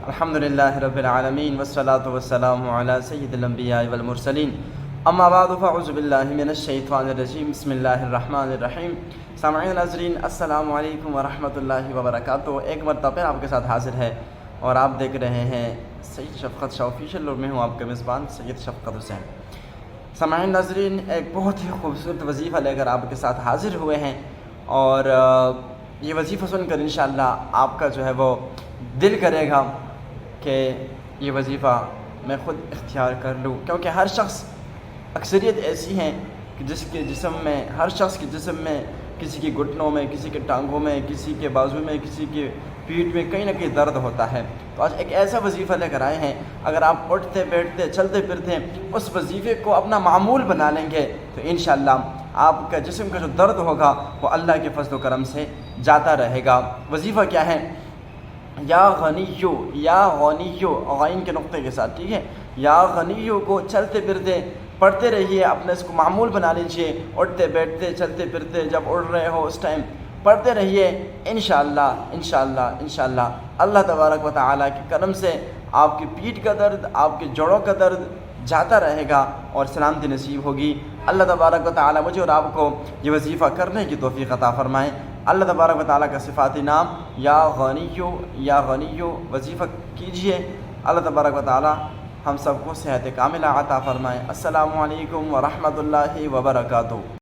الحمدللہ رب العالمین والصلاة والسلام علی سید الانبیاء والمرسلین اما بعد فاعوذ باللہ من الشیطان الرجیم بسم اللہ الرحمن الرحیم۔ سامعین ناظرین السلام علیکم ورحمۃ اللہ وبرکاتہ۔ ایک مرتبہ پھر آپ کے ساتھ حاضر ہے اور آپ دیکھ رہے ہیں سید شفقت شاہ آفیشیل اور میں ہوں آپ کا میزبان سید شفقت حسین۔ سامعین ناظرین ایک بہت ہی خوبصورت وظیفہ لے کر آپ کے ساتھ حاضر ہوئے ہیں اور یہ وظیفہ سن کر انشاءاللہ آپ کا جو ہے وہ دل کرے گا کہ یہ وظیفہ میں خود اختیار کر لوں، کیونکہ ہر شخص اکثریت ایسی ہیں کہ جس کے جسم میں ہر شخص کے جسم میں کسی کی گھٹنوں میں، کسی کے ٹانگوں میں، کسی کے بازو میں، کسی کے پیٹھ میں کہیں نہ کہیں درد ہوتا ہے۔ تو آج ایک ایسا وظیفہ لے کر آئے ہیں، اگر آپ اٹھتے بیٹھتے چلتے پھرتے اس وظیفے کو اپنا معمول بنا لیں گے تو انشاءاللہ آپ کا جسم کا جو درد ہوگا وہ اللہ کے فضل و کرم سے جاتا رہے گا۔ وظیفہ کیا ہے؟ یا غنیو، یا غنیو، غین کے نقطے کے ساتھ، ٹھیک ہے؟ یا غنیو کو چلتے پھرتے پڑھتے رہیے، اپنے اس کو معمول بنا لیجئے، اٹھتے بیٹھتے چلتے پھرتے جب اڑ رہے ہو اس ٹائم پڑھتے رہیے، انشاءاللہ انشاءاللہ انشاءاللہ اللہ تبارک و تعالیٰ کے کرم سے آپ کی پیٹھ کا درد، آپ کے جوڑوں کا درد جاتا رہے گا اور سلامتی نصیب ہوگی۔ اللہ تبارک و تعالیٰ مجھے اور آپ کو یہ وظیفہ کرنے کی توفیق عطا فرمائے۔ اللہ تبارک و تعالیٰ کا صفاتی نام یا غنیو، یا غنیو وظیفہ کیجئے۔ اللہ تبارک و تعالیٰ ہم سب کو صحت کاملہ عطا فرمائے۔ السلام علیکم ورحمۃ اللہ وبرکاتہ۔